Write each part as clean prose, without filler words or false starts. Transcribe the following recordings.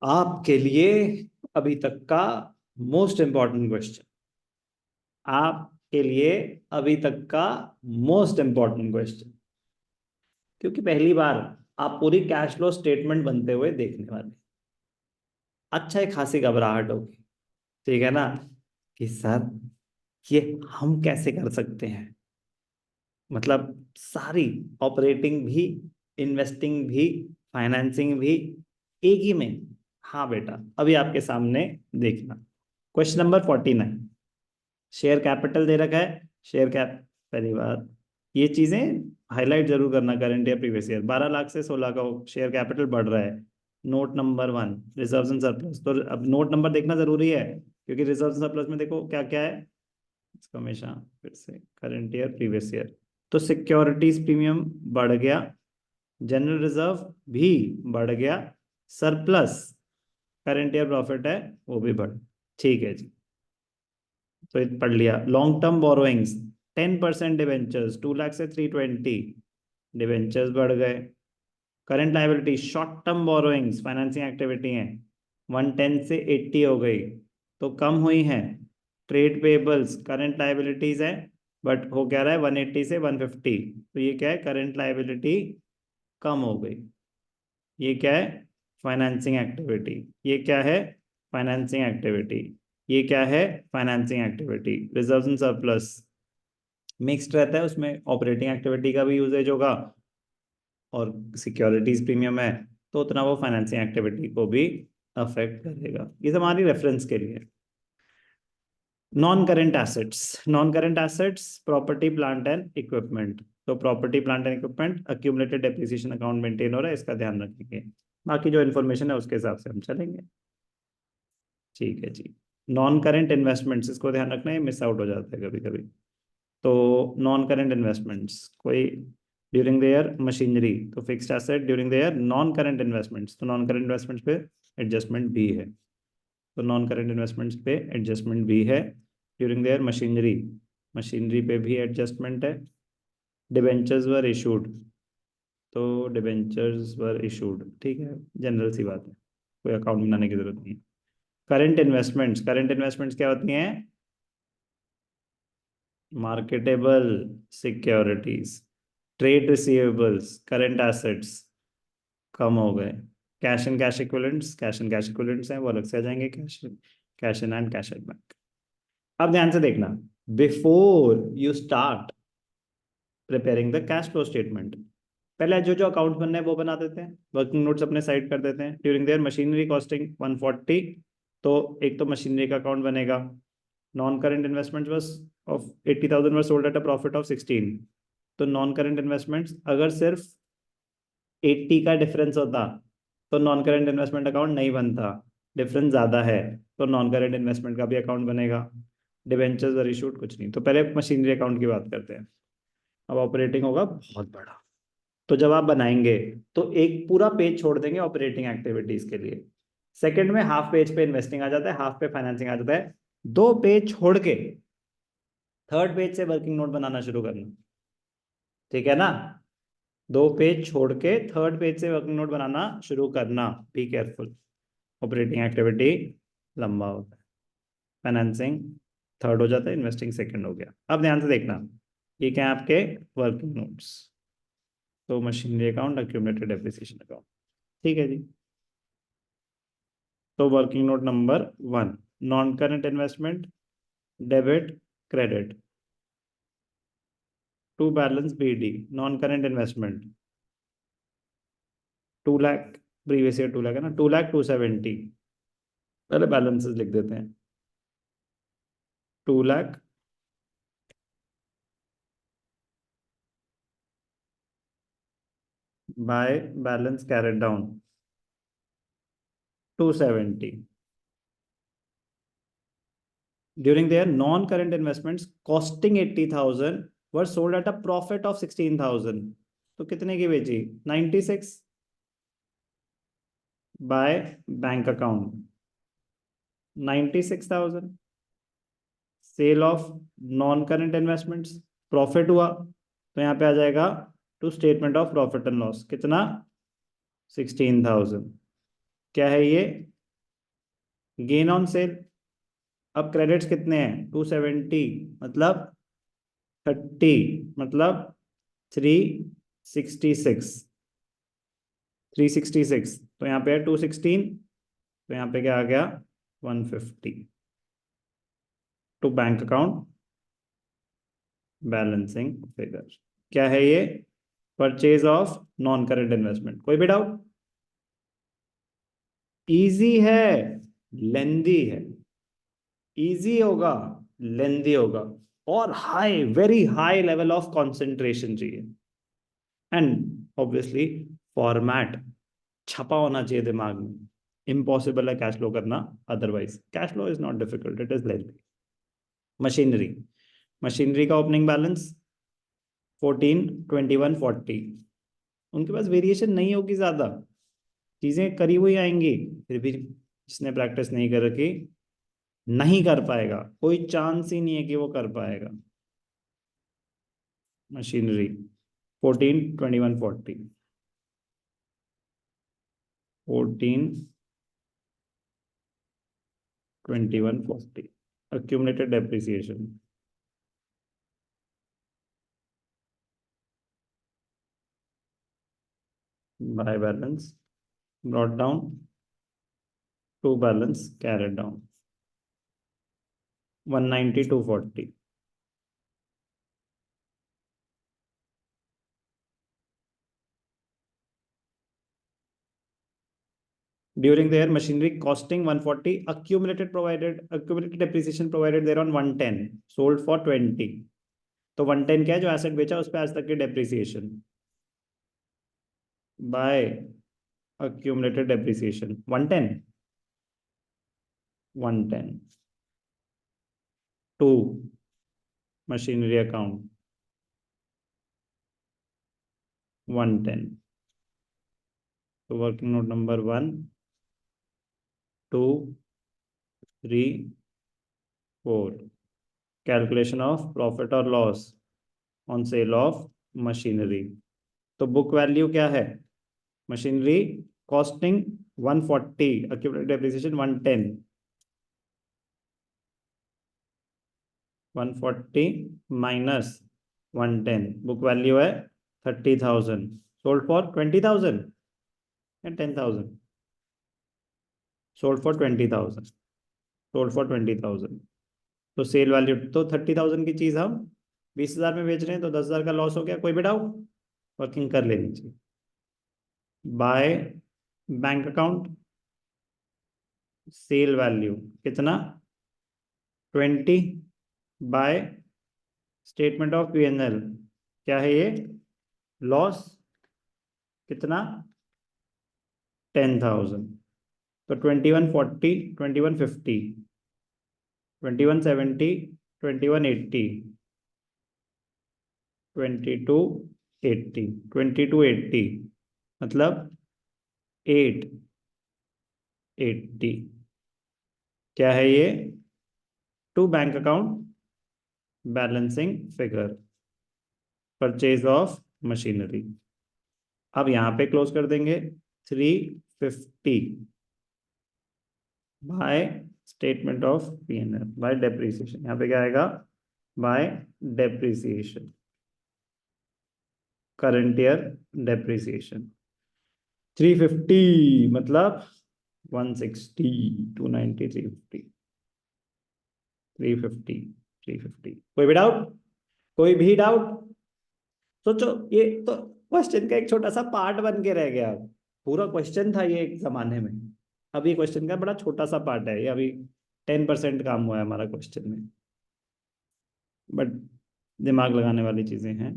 आपके लिए अभी तक का मोस्ट इंपॉर्टेंट क्वेश्चन, आपके लिए अभी तक का मोस्ट इंपॉर्टेंट क्वेश्चन, क्योंकि पहली बार आप पूरी कैश फ्लो स्टेटमेंट बनते हुए देखने वाले। अच्छा, एक खासी घबराहट होगी, ठीक है ना, कि सर ये हम कैसे कर सकते हैं, मतलब सारी ऑपरेटिंग भी, इन्वेस्टिंग भी, फाइनेंसिंग भी एक ही में। हाँ बेटा, अभी आपके सामने देखना। क्वेश्चन नंबर 49, शेयर कैपिटल दे रखा है। शेयर कैप, पहली बात ये चीजें हाईलाइट जरूर करना, करंट या प्रीवियस ईयर। 12 लाख से 16 का शेयर कैपिटल बढ़ रहा है। Note number 1, reserves and surplus. तो अब नोट नंबर देखना जरूरी है, क्योंकि रिजर्व्स एंड सरप्लस में देखो क्या क्या है, इसको हमेशा फिर से करंट ईयर प्रीवियस ईयर। तो सिक्योरिटीज प्रीमियम बढ़ गया, जनरल रिजर्व भी बढ़ गया, सरप्लस करंट ईयर प्रॉफिट है वो भी बढ़। ठीक है जी, तो ये पढ़ लिया। Long term borrowings 10% debentures 2 lakh से 320, डिवेंचर्स बढ़ गए। Current liability short term borrowings financing activity है, 110 से 80 हो गई, तो कम हुई है। ट्रेड पेबल्स करंट लाइबिलिटीज है, बट हो क्या रहा है 180 से 150, तो ये क्या है, करंट लाइबिलिटी कम हो गई। ये क्या है, फाइनेंसिंग एक्टिविटी। ये क्या है, फाइनेंसिंग एक्टिविटी। ये क्या है, financing activity. Reserves and surplus mixed रहता है, उसमें ऑपरेटिंग एक्टिविटी का भी यूजेज होगा और सिक्योरिटीज प्रीमियम है, तो उतना वो फाइनेंसिंग एक्टिविटी को भी अफेक्ट करेगा। ये तो हमारी रेफरेंस के लिए। Non current assets, non current assets property plant and equipment. तो property plant and equipment accumulated depreciation account maintain हो रहा है, इसका ध्यान रखेंगे। बाकी जो इन्फॉर्मेशन है उसके हिसाब से हम चलेंगे। ठीक है जी। नॉन करेंट इन्वेस्टमेंट्स, इसको ध्यान रखना है, मिस आउट हो जाता है कभी कभी। तो नॉन करेंट इन्वेस्टमेंट्स कोई ड्यूरिंग द ईयर मशीनरी, तो fixed asset during the year non current investments, तो नॉन करेंट इन्वेस्टमेंट्स पे एडजस्टमेंट भी है। तो नॉन करेंट इन्वेस्टमेंट्स पे एडजस्टमेंट भी है। During the year machinery, machinery पे भी एडजस्टमेंट है। डिबेंचर्स वर इशूड, तो डिबेंचर्स वर इशूड, ठीक है, जनरल सी बात है, कोई अकाउंट बनाने की जरूरत नहीं है। करंट इन्वेस्टमेंट्स, करंट इन्वेस्टमेंट्स क्या होती हैं, marketable securities, trade receivables, current assets कम हो गए। Cash and cash equivalents, cash and cash equivalents हैं वो अलग से आ जाएंगे, cash, cash in and cash at bank. अब ध्यान से देखना, before you start preparing the cash flow statement, पहले जो जो अकाउंट बनना है वो बना देते हैं, वर्किंग नोट्स अपने साइड कर देते हैं। ड्यूरिंग देयर मशीनरी कॉस्टिंग 140, तो एक तो मशीनरी का अकाउंट बनेगा। नॉन करेंट इन्वेस्टमेंट बस of 80,000 were sold at a profit of 16, तो नॉन करेंट इन्वेस्टमेंट्स अगर सिर्फ 80 का डिफरेंस होता तो नॉन करेंट इन्वेस्टमेंट अकाउंट नहीं बनता, डिफरेंस ज्यादा है तो नॉन करेंट इन्वेस्टमेंट का भी अकाउंट बनेगा। डिबेंचर्स और इशूड कुछ नहीं, तो पहले मशीनरी अकाउंट की बात करते हैं। अब ऑपरेटिंग होगा बहुत बड़ा, तो जब आप बनाएंगे तो एक पूरा पेज छोड़ देंगे ऑपरेटिंग एक्टिविटीज के लिए। सेकंड में हाफ पेज पे इन्वेस्टिंग आ जाता है, हाफ पे फाइनेंसिंग आ जाता है। 2 पेज छोड़ के थर्ड पेज से वर्किंग नोट बनाना शुरू करना, ठीक है ना। 2 पेज छोड़ के थर्ड पेज से वर्किंग नोट बनाना शुरू करना, बी केयरफुल। ऑपरेटिंग एक्टिविटी लंबा होता है, फाइनेंसिंग थर्ड हो जाता है, इन्वेस्टिंग सेकंड हो गया। अब ध्यान से देखना, ये क्या है आपके वर्किंग नोट्स, तो machinery account, accumulated depreciation account, ठीक है जी। तो working note number 1, non current investment, debit, credit, to balance BD, non current investment 2 lakh, previous year 2 lakh है ना, 2,02,70, पहले बैलेंसेस लिख देते हैं। 2 lakh by balance carried down 270। During the year non current investments costing 80,000 were sold at a profit of 16,000, तो कितने की बेची, 96 by bank account 96,000। Sale of non current investments, profit हुआ, तो यहाँ पे आ जाएगा to statement of profit and loss, कितना, 16,000। क्या है ये, गेन ऑन सेल, अब क्रेडिट्स कितने हैं 270, मतलब 30, मतलब 366, 366, तो यहाँ पे है 216, तो यहाँ पे क्या आ गया 150 to bank account balancing figure. क्या है ये? Purchase of non current investment. कोई भी डाउट? इजी है, लेंदी है। इजी होगा, लेंदी होगा, और high, very high level of concentration चाहिए, एंड ऑब्वियसली फॉर्मेट छपा होना चाहिए दिमाग में। इम्पॉसिबल है कैश फ्लो करना, otherwise cash flow is not difficult, it is lengthy. Machinery, machinery का ओपनिंग बैलेंस 14, 21, 40। उनके पास वेरिएशन नहीं होगी ज्यादा, चीजें करी हुई आएंगी, फिर भी जिसने प्रैक्टिस नहीं कर रखी नहीं कर पाएगा, कोई चांस ही नहीं है कि वो कर पाएगा। Machinery 14, 21, 40, 14, 21, 40। accumulated depreciation, by balance brought down to balance carried down, 190, 240। During their machinery costing 140, accumulated depreciation provided there on 110, sold for 20। तो 110 क्या है? जो एसेट बेचा उस पे आज तक की depreciation by accumulated depreciation 110, 110 to machinery account 110। तो working note number 1, 2, 3, 4, calculation of profit और loss on sale of machinery. तो बुक वैल्यू क्या है? Machinery costing 140, accumulated depreciation 110, 140 minus 110, book value है 30,000, सोल्ड फॉर 20,000 या 10,000, सोल्ड फॉर 20,000, सोल्ड फॉर 20,000। तो cell value तो 30,000 की चीज हम 20,000 में बेच रहे हैं, तो 10,000 का लॉस हो गया। कोई भी डाउट? वर्किंग कर लेनी चाहिए। Bye bank account cell value कितना 20, बाय स्टेटमेंट ऑफ P&L क्या है ये? लॉस कितना 10,000। तो 2140, 2150, 2170, 2180, 2280, 2280, मतलब 880। क्या है ये? To bank account balancing figure, purchase of machinery. अब यहां पे क्लोज कर देंगे 350 by statement of P&L by depreciation. यहाँ पे क्या आएगा? By depreciation, current year depreciation 350, मतलब 160, 290, 350, 350, 350। कोई भी डाउट? कोई भी डाउट? सोचो, ये तो क्वेश्चन का एक छोटा सा पार्ट बन के रह गया। पूरा क्वेश्चन था ये एक जमाने में, अभी क्वेश्चन का बड़ा छोटा सा पार्ट है ये। अभी 10% काम हुआ है हमारा क्वेश्चन में, बट दिमाग लगाने वाली चीजें हैं।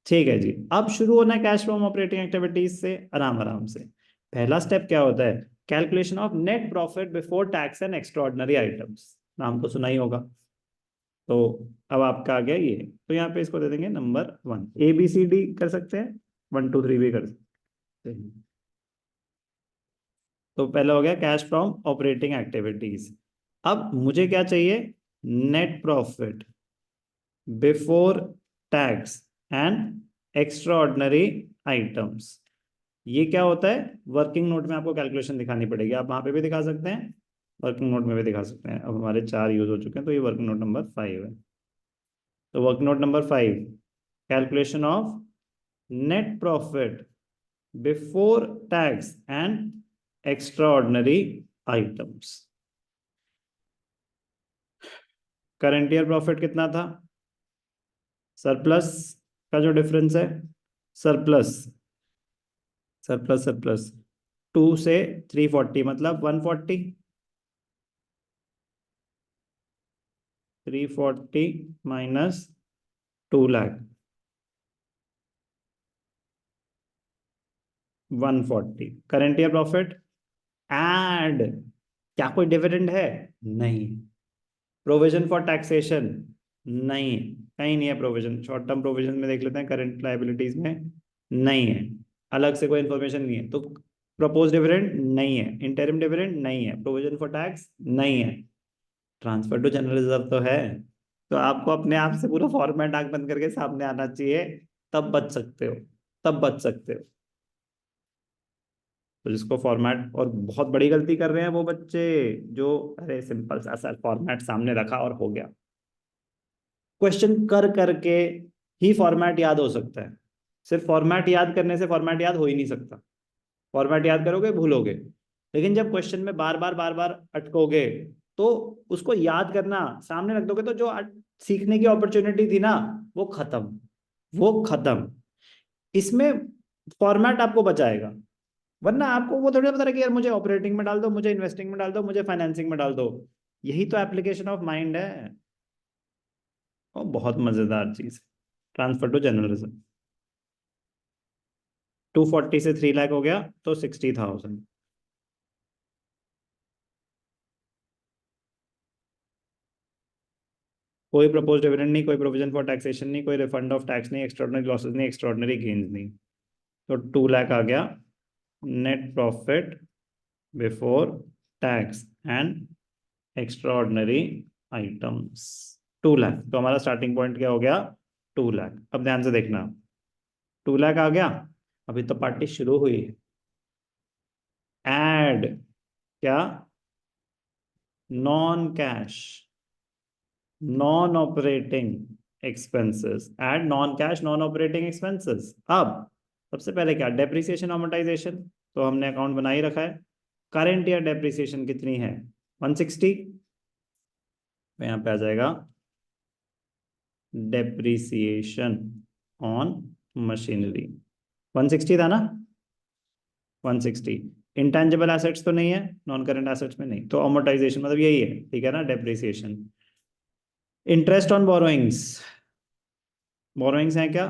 ठीक है जी, अब शुरू होना है कैश फ्रॉम ऑपरेटिंग एक्टिविटीज से, आराम आराम से। पहला स्टेप क्या होता है? Calculation of net profit before tax and extraordinary items. नाम तो सुना ही होगा। तो अब आपका आ गया ये, तो यहाँ पे इसको दे देंगे नंबर 1। ABCD कर सकते हैं, 1 2 3 भी कर सकते हैं। तो पहला हो गया कैश फ्रॉम ऑपरेटिंग एक्टिविटीज। अब मुझे क्या चाहिए? Net profit before tax and extra ordinary items. ये क्या होता है? वर्किंग नोट में आपको कैलकुलेशन दिखानी पड़ेगी, आप वहां पे भी दिखा सकते हैं, वर्किंग नोट में भी दिखा सकते हैं। अब हमारे 4 यूज हो चुके हैं, तो ये वर्किंग नोट नंबर 5 है। तो working note number 5, calculation of net profit before tax and extra ordinary items. Current year profit कितना था? सरप्लस का जो डिफरेंस है, सरप्लस सरप्लस सरप्लस 2 से 340 मतलब 140, 340 minus 2 lakh, 140 current year profit. And क्या कोई डिविडेंड है? नहीं। Provision for taxation? नहीं, कहीं नहीं है प्रोविजन। शॉर्ट टर्म प्रोविजन में देख लेते हैं, करंट लाइबिलिटीज में नहीं है, अलग से कोई इन्फॉर्मेशन नहीं है। तो प्रपोज डिविडेंड नहीं है, इंटरिम डिविडेंड नहीं है, प्रोविजन फॉर टैक्स नहीं है, ट्रांसफर टू जनरल रिजर्व तो है। तो आपको अपने आप से पूरा फॉर्मेट आंख बंद करके सामने आना चाहिए, तब बच सकते हो, तब बच सकते हो। तो जिसको फॉर्मेट, और बहुत बड़ी गलती कर रहे हैं वो बच्चे जो, अरे सिंपल सा सर फॉर्मेट सामने रखा और हो गया। क्वेश्चन कर करके ही फॉर्मेट याद हो सकता है, सिर्फ फॉर्मेट याद करने से फॉर्मेट याद हो ही नहीं सकता। फॉर्मेट याद करोगे भूलोगे, लेकिन जब क्वेश्चन में बार बार बार बार अटकोगे तो उसको याद करना सामने रख दोगे, तो जो सीखने की अपॉर्चुनिटी थी ना, वो खत्म, वो खत्म। इसमें फॉर्मेट आपको बचाएगा, वरना आपको वो थोड़ी पता है कि यार मुझे ऑपरेटिंग में डाल दो, मुझे इन्वेस्टिंग में डाल दो, मुझे फाइनेंसिंग में डाल दो। यही तो एप्लीकेशन ऑफ माइंड है, और बहुत मजेदार चीज है। ट्रांसफर टू जनरल रिजर्व, 240 से 3 लाख हो गया तो 60,000। कोई प्रपोज डिविडेंड नहीं, कोई प्रोविजन फॉर टैक्सेशन नहीं, कोई रिफंड ऑफ टैक्स नहीं, एक्स्ट्राऑर्डिनरी लॉसेस नहीं, एक्स्ट्राऑर्डिनरी गेन्स नहीं। तो 2 लाख आ गया net profit before tax and extraordinary items. 2 lakh, तो हमारा स्टार्टिंग पॉइंट क्या हो गया? 2 लाख। अब ध्यान से देखना, 2 लाख आ गया, अभी तो पार्टी शुरू हुई है। एड क्या? Non cash, non operating expenses, add non cash non operating expenses. अब सबसे पहले क्या? डेप्रिसिएशन अमोर्टाइजेशन, तो हमने अकाउंट बना ही रखा है। करंट ईयर डेप्रिसिएशन कितनी है? 160। तो यहाँ पे आ जाएगा डेप्रिसिएशन ऑन मशीनरी, 160 था ना, 160। इंटेंजिबल एसेट्स तो नहीं है, नॉन करंट एसेट्स में नहीं, तो अमोर्टाइजेशन मतलब यही है, ठीक है ना, depreciation. Interest on borrowings, borrowings है क्या?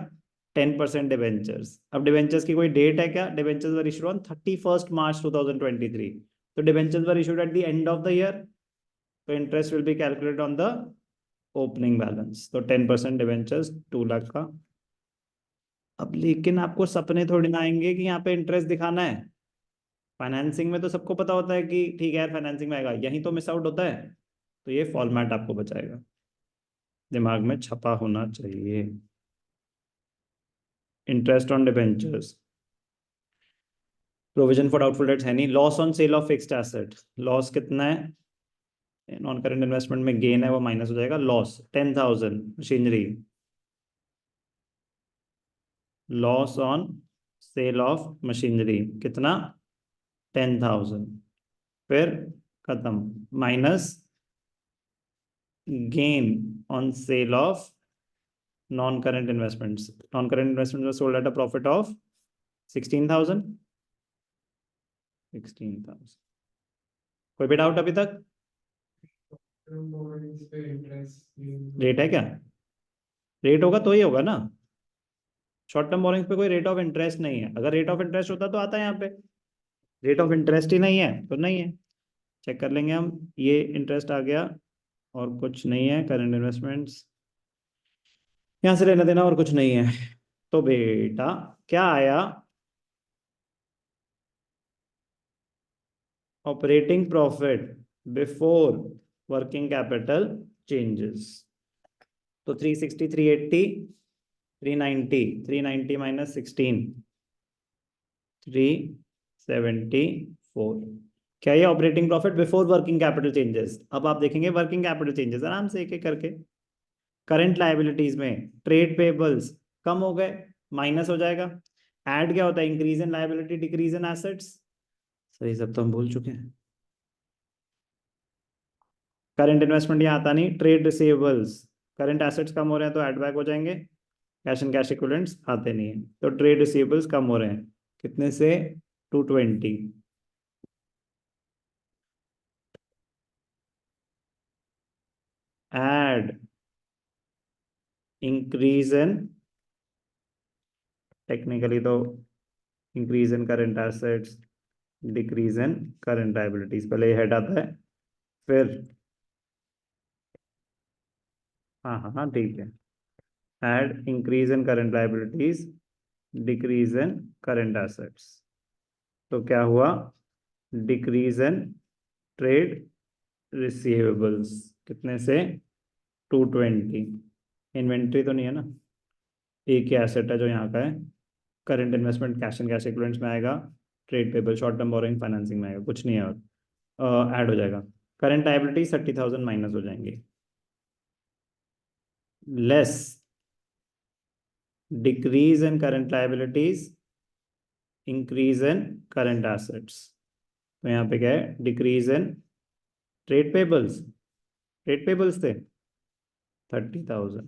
10% डिवेंचर्स। अब डिवेंचर्स की कोई डेट है क्या? Debentures were issued on 31 March 2023, तो debentures were issued at the end of the year, तो interest will be calculated on the opening balance. तो 10% डिवेंचर्स 2 लाख का। अब लेकिन आपको सपने थोड़ी ना आएंगे कि यहाँ पे इंटरेस्ट दिखाना है। फाइनेंसिंग में तो सबको पता होता है कि ठीक है यार फाइनेंसिंग में आएगा, यहीं तो मिस आउट होता है। तो ये फॉर्मेट आपको बचाएगा, दिमाग में छपा होना चाहिए। Interest on debentures, provision for doubtful debts है नहीं। Loss on sale of fixed asset, loss कितना है? नॉन करेंट इन्वेस्टमेंट में गेन है वो माइनस हो जाएगा, loss 10,000। Machinery, loss on sale of machinery कितना? 10,000। फिर खत्म, minus gain on sale of non current investments, non current investment sold at a profit of 16,000, 16,000। कोई भी डाउट अभी तक? रेट है क्या? रेट होगा तो ही होगा ना, शॉर्ट टर्म बोरिंग्स पे कोई रेट ऑफ इंटरेस्ट नहीं है। अगर रेट ऑफ इंटरेस्ट होता तो आता है यहाँ पे, रेट ऑफ इंटरेस्ट ही नहीं है तो नहीं है। चेक कर लेंगे हम, ये इंटरेस्ट आ गया और कुछ नहीं है, करंट इन्वेस्टमेंट्स यहाँ से लेना देना और कुछ नहीं है। तो बेटा क्या आया? Operating profit before working capital changes. तो 360, 380, 390, 390 माइनस 16, 374। क्या ये operating profit before working capital changes? अब आप देखेंगे वर्किंग कैपिटल चेंजेस आराम से एक एक करके। करंट लायबिलिटीज में ट्रेड पेबल्स कम हो गए, माइनस हो जाएगा। ऐड क्या होता है? Increase in liability decrease in assets. Sir ये सब तो हम भूल चुके हैं। करंट इन्वेस्टमेंट यहाँ आता नहीं। ट्रेड रिसीवेबल्स, करंट एसेट्स कम हो रहे हैं तो एड बैक हो जाएंगे। कैश एंड कैश इक्विवेलेंट्स आते नहीं है, तो ट्रेड रिसीवेबल्स कम हो रहे हैं कितने से? 220। एड इंक्रीज इन, टेक्निकली तो increase in current assets decrease in current liabilities, पहले हेड आता है फिर। हाँ हाँ हाँ ठीक है। Add increase in current liabilities decrease in current assets, तो क्या हुआ? डिक्रीज इन ट्रेड रिसीवेबल्स कितने से? 220। इन्वेंट्री तो नहीं है ना, एक ही एसेट है जो यहाँ का है। Current investment cash and cash equivalents में आएगा। Trade payable short term borrowing financing में आएगा, कुछ नहीं है और ऐड हो जाएगा। करंट लायबिलिटी 30,000 माइनस हो जाएंगे, less decrease in current liabilities increase in current assets. तो यहाँ पे क्या है? Decrease in trade payables, trade payables थे 30,000।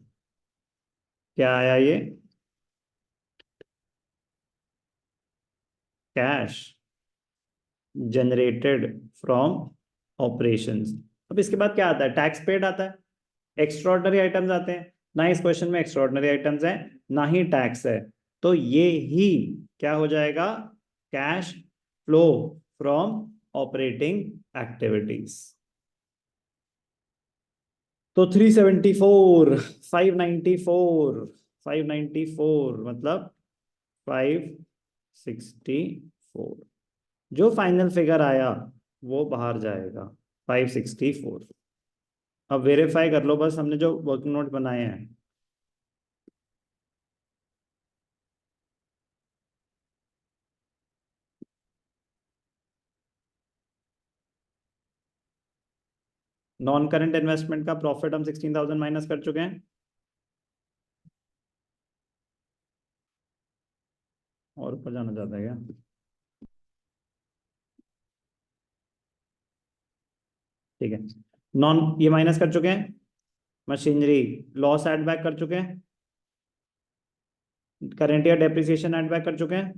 क्या आया ये? Cash generated from operations. अब इसके बाद क्या आता है? टैक्स पेड आता है, एक्स्ट्रॉर्डनरी आइटम्स आते हैं। ना इस क्वेश्चन में एक्स्ट्रॉर्डनरी आइटम्स हैं, ना ही टैक्स है, तो ये ही क्या हो जाएगा? Cash flow from operating activities. तो 374, 594, 594 मतलब 564, जो फाइनल फिगर आया वो बाहर जाएगा 564। अब वेरीफाई कर लो बस, हमने जो वर्किंग नोट बनाए हैं। नॉन करंट इन्वेस्टमेंट का प्रॉफिट हम 16,000 माइनस कर चुके हैं, और ऊपर जाना चाहता है क्या? ठीक है, नॉन ये माइनस कर चुके हैं। मशीनरी लॉस एड बैक कर चुके हैं। Current year depreciation add back कर चुके हैं।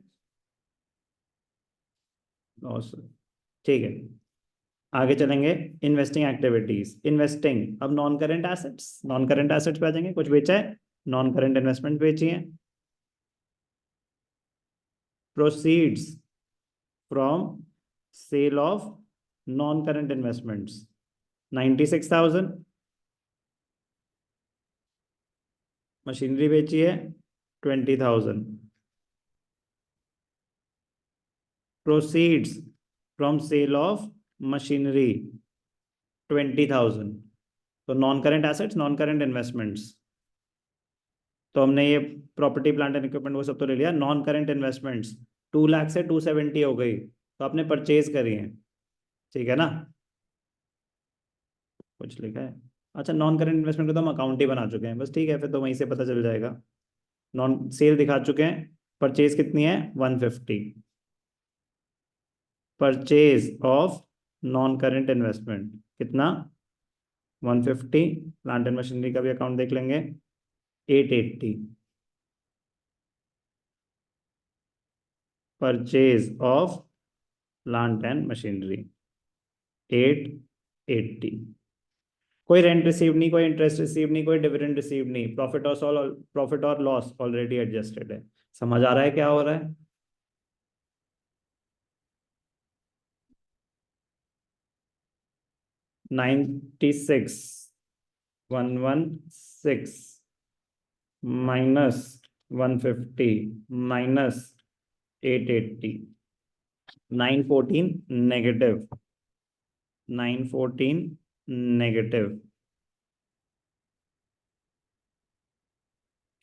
लॉस, ठीक है। आगे चलेंगे। इन्वेस्टिंग एक्टिविटीज, इन्वेस्टिंग अब non current assets, non current assets पे आ जाएंगे। कुछ बेचा है, नॉन करंट इन्वेस्टमेंट बेची है। Proceeds from sale of non current investments 96,000। Machinery बेची है 20,000। Proceeds from sale of machinery 20,000। तो non current assets, non current investments, तो हमने ये प्रॉपर्टी प्लांट एंड इक्विपमेंट वो सब तो ले लिया। नॉन करंट इन्वेस्टमेंट्स 2 लाख से 270 हो गई, तो आपने परचेज करी है, ठीक है ना? कुछ लिखा है? अच्छा, नॉन करंट इन्वेस्टमेंट को तो हम अकाउंट ही बना चुके हैं, बस ठीक है, फिर तो वहीं से पता चल जाएगा। नॉन सेल दिखा चुके हैं। परचेज कितनी है? 150। Purchase of non current investment कितना? 150। प्लांट एंड मशीनरी का भी अकाउंट देख लेंगे, 880। Purchase of plant and machinery 880। कोई रेंट रिसीव नहीं, कोई इंटरेस्ट रिसीव नहीं, कोई डिविडेंड रिसीव नहीं। प्रॉफिट और लॉस ऑलरेडी एडजस्टेड है। समझ आ रहा है क्या हो रहा है? 96, 116 माइनस 150 माइनस 880, 914 नेगेटिव, 914 नेगेटिव।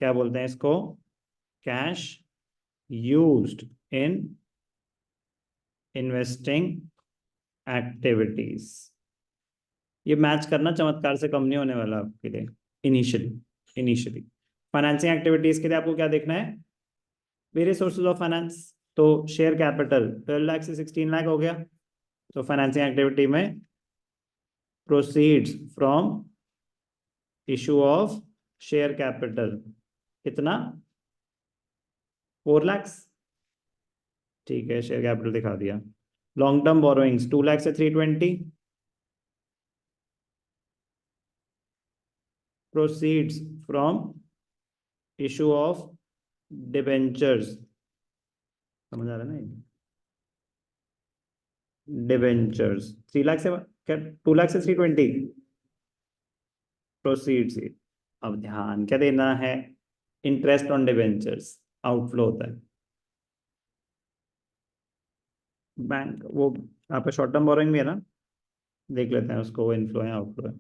क्या बोलते हैं इसको? Cash used in investing activities. ये मैच करना चमत्कार से कम नहीं होने वाला आपके लिए। इनिशियली फाइनेंसिंग एक्टिविटीज के लिए आपको क्या देखना है? Various sources of finance. तो शेयर कैपिटल 12 लाख से 16 लाख हो गया। तो फाइनेंसिंग एक्टिविटी में proceeds from issue of share capital कितना? 4 लाख। ठीक है, शेयर कैपिटल दिखा दिया। लॉन्ग टर्म बोरोइंग्स 2 लाख से 320। Proceeds from issue of debentures. समझ आ रहा है ना? डिबेंचर्स 3 लाख से क्या? 2 लाख से 320 प्रोसीड्स। अब ध्यान क्या देना है? इंटरेस्ट ऑन डिबेंचर्स आउटफ्लो होता है। बैंक वो यहाँ पे शॉर्ट टर्म बोरोइंग भी है ना, देख लेते हैं उसको, वो इनफ्लो है आउटफ्लो है।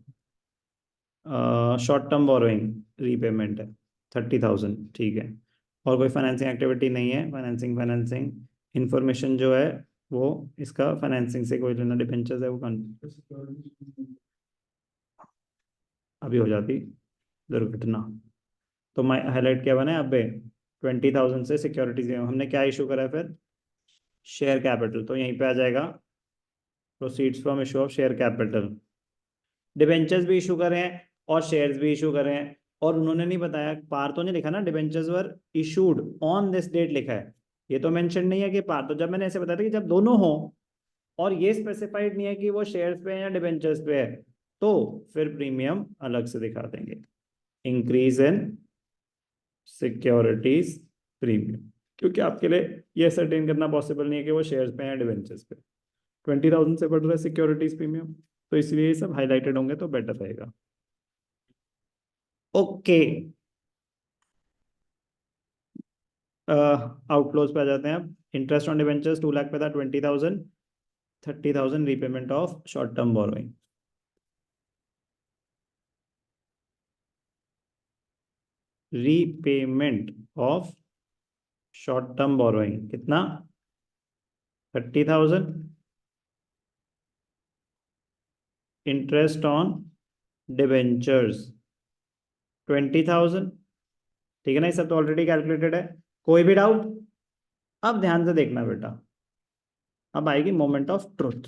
शॉर्ट टर्म बोरोइंग रीपेमेंट है 30,000। ठीक है, और कोई फाइनेंसिंग एक्टिविटी नहीं है। फाइनेंसिंग फाइनेंसिंग इंफॉर्मेशन जो है वो इसका फाइनेंसिंग से कोई लेना, डिबेंचर्स है वो अभी हो जाती दुर्घटना। तो मैं हाईलाइट क्या बना है अब? 20,000 से सिक्योरिटीज हमने क्या इशू करा है फिर? Share capital. तो यहीं पे आ जाएगा proceeds from issue of share capital. Debentures भी इशू करे हैं और शेयर्स भी इशू करे हैं, और उन्होंने नहीं बताया, पार तो नहीं लिखा ना, debentures were issued on this date लिखा है। ये तो मेंशन नहीं है कि पार। तो जब मैंने ऐसे बताया था कि जब दोनों हो और ये स्पेसिफाइड नहीं है कि वो शेयर्स पे है या डिबेंचर्स पे है, तो फिर प्रीमियम अलग से दिखा देंगे। इंक्रीज इन सिक्योरिटीज प्रीमियम, क्योंकि आपके लिए ये सर्टेन करना पॉसिबल नहीं है कि वो शेयर्स पे हैं डिबेंचर्स पे। 20,000 से बढ़ रहा है सिक्योरिटीज प्रीमियम, तो इसलिए ये सब हाईलाइटेड होंगे तो बेटर रहेगा। ओके, आउटफ्लोज पे आ जाते हैं अब। इंटरेस्ट ऑन डिबेंचर्स 2 लाख पे था, 20,000। 30,000 repayment of short term borrowing. Repayment of short term borrowing कितना? 30,000। Interest on debentures 20,000। ठीक है ना, ये सब तो ऑलरेडी कैलकुलेटेड है। कोई भी डाउट? अब ध्यान से देखना बेटा, अब आएगी मोमेंट ऑफ ट्रुथ।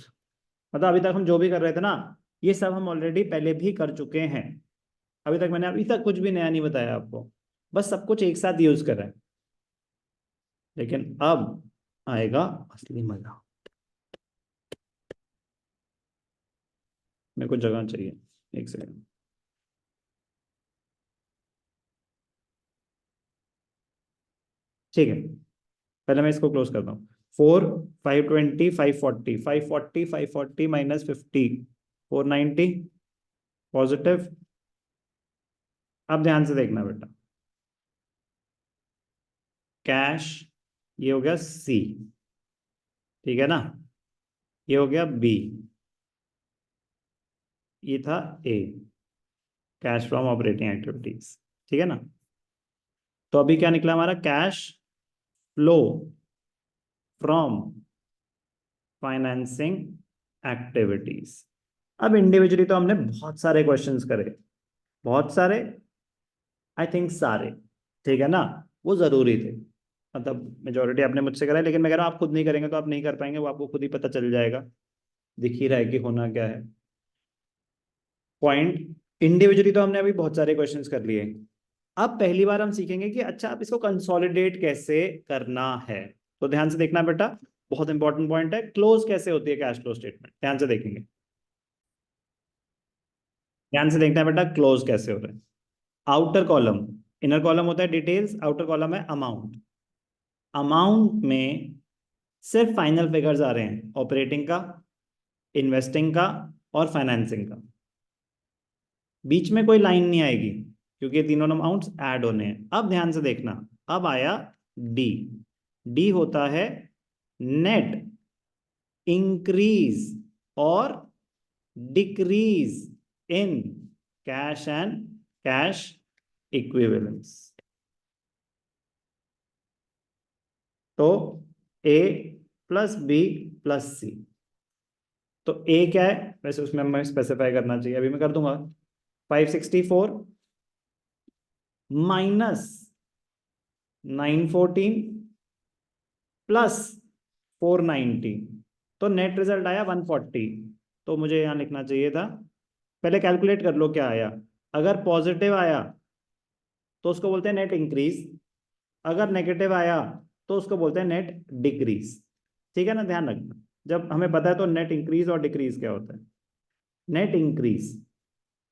मतलब अभी तक हम जो भी कर रहे थे ना, ये सब हम ऑलरेडी पहले भी कर चुके हैं। अभी तक मैंने अभी तक कुछ भी नया नहीं बताया आपको, बस सब कुछ एक साथ यूज कर रहे हैं। लेकिन अब आएगा असली मजा। मेरे को जगह चाहिए, एक सेकंड। ठीक है, पहले मैं इसको क्लोज करता हूँ। 4, 520, 540, 540, 540 -50, 490 पॉजिटिव। अब ध्यान से देखना बेटा, कैश ये हो गया सी, ठीक है ना, ये हो गया बी, ये था ए, कैश फ्रॉम ऑपरेटिंग एक्टिविटीज। ठीक है ना, तो अभी क्या निकला हमारा? Cash flow from financing activities. अब इंडिविजुअली तो हमने बहुत सारे क्वेश्चंस करे, बहुत सारे, आई थिंक सारे। ठीक है ना, वो जरूरी थे, मतलब मेजोरिटी आपने मुझसे करा है, लेकिन मैं कह रहा हूं आप खुद नहीं करेंगे तो आप नहीं कर पाएंगे, वो आपको खुद ही पता चल जाएगा, दिख ही रहा है कि होना क्या है। पॉइंट, इंडिविजुअली तो हमने अभी बहुत सारे क्वेश्चंस कर लिए। अब पहली बार हम सीखेंगे कि अच्छा आप इसको कंसोलिडेट कैसे करना है। तो ध्यान से देखना बेटा, बहुत इंपॉर्टेंट पॉइंट है, क्लोज कैसे होती है कैश फ्लो स्टेटमेंट, ध्यान से देखेंगे। ध्यान से देखना है बेटा, क्लोज कैसे हो रहा है। आउटर कॉलम, इनर कॉलम होता है डिटेल्स, आउटर कॉलम है अमाउंट। अमाउंट में सिर्फ फाइनल फिगर्स आ रहे हैं, ऑपरेटिंग का, इन्वेस्टिंग का और फाइनेंसिंग का। बीच में कोई लाइन नहीं आएगी, क्योंकि ये तीनों अमाउंट्स ऐड होने हैं। अब ध्यान से देखना, अब आया डी। डी होता है नेट इंक्रीज और decrease in cash and cash equivalence. तो ए प्लस बी प्लस सी, तो ए क्या है, वैसे उसमें हमें स्पेसिफाई करना चाहिए, अभी मैं कर दूंगा। 564 माइनस 914 प्लस 490, तो नेट रिजल्ट आया 140। तो मुझे यहाँ लिखना चाहिए था, पहले कैलकुलेट कर लो क्या आया। अगर पॉजिटिव आया तो उसको बोलते हैं नेट इंक्रीज, अगर नेगेटिव आया तो उसको बोलते हैं नेट डिक्रीज। ठीक है ना, ध्यान रखना, जब हमें पता है तो नेट इंक्रीज और डिक्रीज क्या होता है। नेट इंक्रीज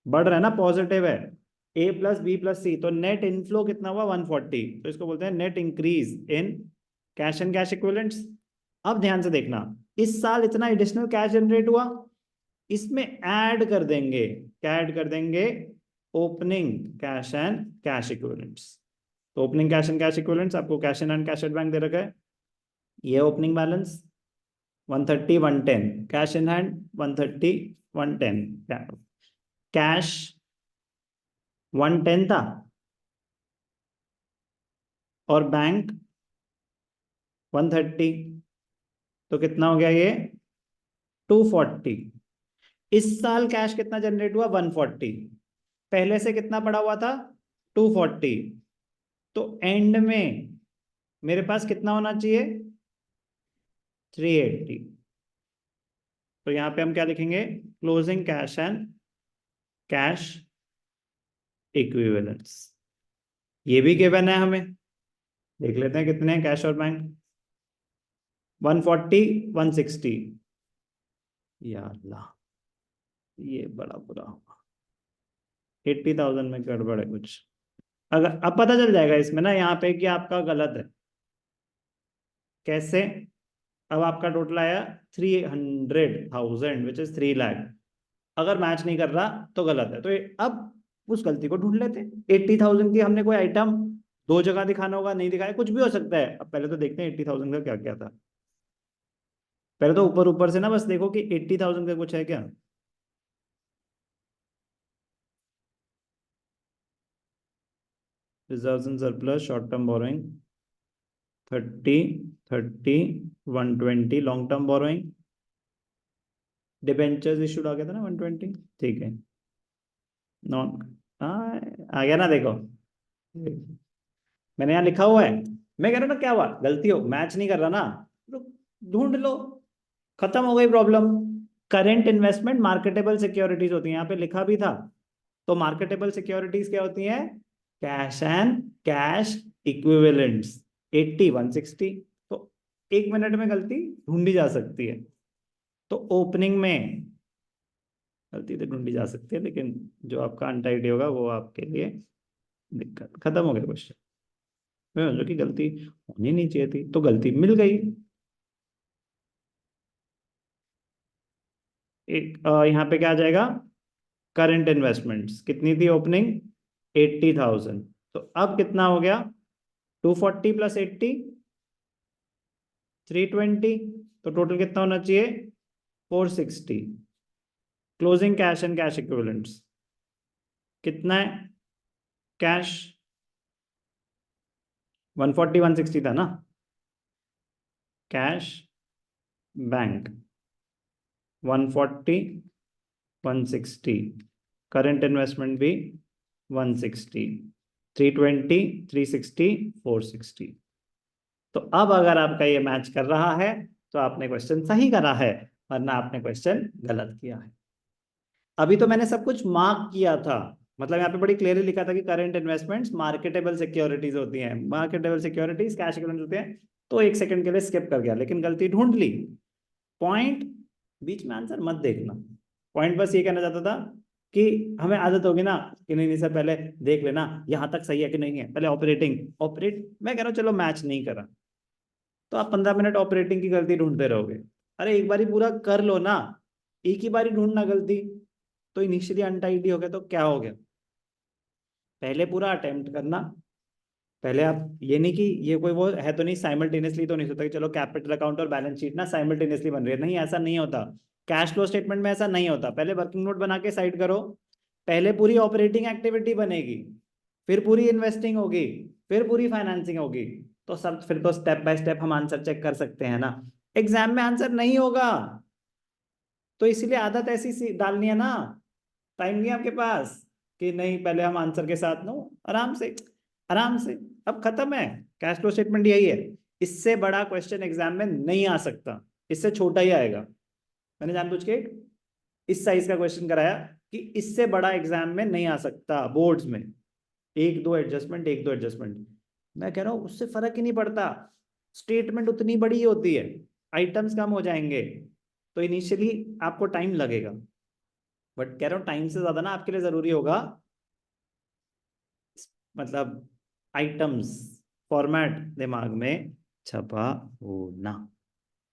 बढ़ रहा है ना, पॉजिटिव है, ए प्लस बी प्लस सी, तो नेट इनफ्लो कितना हुआ 140, तो इसको बोलते हैं net increase in cash and cash equivalents. अब ध्यान से देखना, इस साल इतना एडिशनल कैश जनरेट हुआ, इसमें ऐड कर देंगे, क्या ऐड कर देंगे, opening cash and cash equivalents. तो opening cash and cash equivalents आपको cash and cash at bank दे रखा है, ये opening balance 130 110, cash in hand 130 110, cash 110 था और बैंक 130, तो कितना हो गया ये 240। इस साल कैश कितना जनरेट हुआ 140, पहले से कितना पड़ा हुआ था 240, तो एंड में मेरे पास कितना होना चाहिए 380। तो यहां पे हम क्या लिखेंगे, closing cash and cash equivalents. ये भी गिवन है हमें, देख लेते हैं कितने हैं कैश और बैंक। 140 160, या अल्लाह ये बड़ा बुरा होगा, 80,000 में गड़बड़ है कुछ। अगर अब पता चल जाएगा इसमें ना यहाँ पे कि आपका गलत है, कैसे। अब आपका टोटल आया 300,000 विच इज 3 लाख, अगर मैच नहीं कर रहा तो गलत है। तो अब उस गलती को ढूंढ लेते हैं। 80,000 की हमने कोई आइटम दो जगह दिखाना होगा, नहीं दिखाया, कुछ भी हो सकता है। अब पहले तो देखते हैं 80,000 का क्या क्या था, पहले तो ऊपर ऊपर से ना बस देखो कि 80,000 का कुछ है क्या। Reserves and surplus, short term borrowing 30 30 120, long term borrowing, debentures issued आ गया था ना 120, ठीक है। नॉन आ गया ना, देखो मैंने यहाँ लिखा हुआ है। मैं कह रहा ना क्या हुआ, गलती हो, मैच नहीं कर रहा ना, तो ढूंढ लो, खत्म हो गई problem. Current investment marketable securities होती है, यहाँ पे लिखा भी था। तो मार्केटेबल सिक्योरिटीज क्या होती है, कैश एंड कैश इक्विवेलेंट्स 80 160। तो 1 मिनट में गलती ढूंढी जा सकती है। तो ओपनिंग में गलती तो ढूंढी जा सकती है, लेकिन जो आपका अनटाइडी होगा वो आपके लिए दिक्कत। खत्म हो गया क्वेश्चन। मैं समझो कि गलती होनी नहीं चाहिए थी, तो गलती मिल गई। एक यहाँ पे क्या आ जाएगा, करंट इन्वेस्टमेंट्स कितनी थी ओपनिंग 80,000, तो अब कितना हो गया 240 प्लस 80 320, तो टोटल कितना होना चाहिए 460। Closing cash and cash equivalents कितना है, कैश 140 160 था ना, कैश बैंक 140 160, करंट इन्वेस्टमेंट भी 160, 320 360 460। तो अब अगर आपका ये मैच कर रहा है तो आपने क्वेश्चन सही करा है, वरना आपने क्वेश्चन गलत किया है। अभी तो मैंने सब कुछ मार्क किया था, मतलब यहाँ पे बड़ी क्लियरली लिखा था कि करंट इन्वेस्टमेंट्स मार्केटेबल सिक्योरिटीज होती हैं, मार्केटेबल सिक्योरिटीज कैश इक्विवेलेंट होते हैं। तो 1 सेकंड के लिए स्किप कर गया, लेकिन गलती ढूंढ ली। पॉइंट बीच में आंसर मत देखना, पॉइंट बस ये कहना चाहता था कि हमें आदत होगी ना कि नहीं नहीं सर पहले देख लेना यहाँ तक सही है कि नहीं है, पहले ऑपरेटिंग ऑपरेट, मैं कह रहा हूँ चलो मैच नहीं करा तो आप 15 मिनट ऑपरेटिंग की गलती ढूंढते रहोगे। अरे एक बारी पूरा कर लो ना, एक ही बारी ढूंढना गलती, तो इनिशियली अनटाइडी हो गया तो क्या हो गया, पहले पूरा अटेम्प्ट करना। पहले आप ये नहीं कि ये कोई वो है तो नहीं, साइमल्टेनियसली तो नहीं सोचता कि चलो कैपिटल अकाउंट और बैलेंस शीट ना साइमल्टेनियसली बन रही है, नहीं ऐसा नहीं होता। कैश फ्लो स्टेटमेंट में ऐसा नहीं होता, पहले वर्किंग नोट बना के साइड करो, पहले पूरी ऑपरेटिंग एक्टिविटी बनेगी, फिर पूरी इन्वेस्टिंग होगी, फिर पूरी फाइनेंसिंग होगी। तो सब फिर तो स्टेप बाय स्टेप हम आंसर चेक कर सकते हैं ना। एग्जाम में आंसर नहीं होगा तो इसलिए आदत ऐसी सी डालनी है ना, टाइम नहीं है आपके पास कि नहीं पहले हम आंसर के साथ, नो, आराम से, आराम से। अब खत्म है, कैश फ्लो स्टेटमेंट यही है। इससे बड़ा क्वेश्चन एग्जाम में नहीं आ सकता, इससे छोटा ही आएगा। मैंने जानबूझ के इस साइज का क्वेश्चन कराया कि इससे बड़ा एग्जाम में नहीं आ सकता बोर्ड्स में। एक दो एडजस्टमेंट, एक दो एडजस्टमेंट, मैं कह रहा हूं उससे फर्क ही नहीं पड़ता। स्टेटमेंट उतनी बड़ी ही होती है, आइटम्स कम हो जाएंगे, तो इनिशियली आपको टाइम लगेगा, बट कह रहा हूं टाइम से ज्यादा ना आपके लिए जरूरी होगा मतलब आइटम्स, फॉर्मेट दिमाग में छपा होना।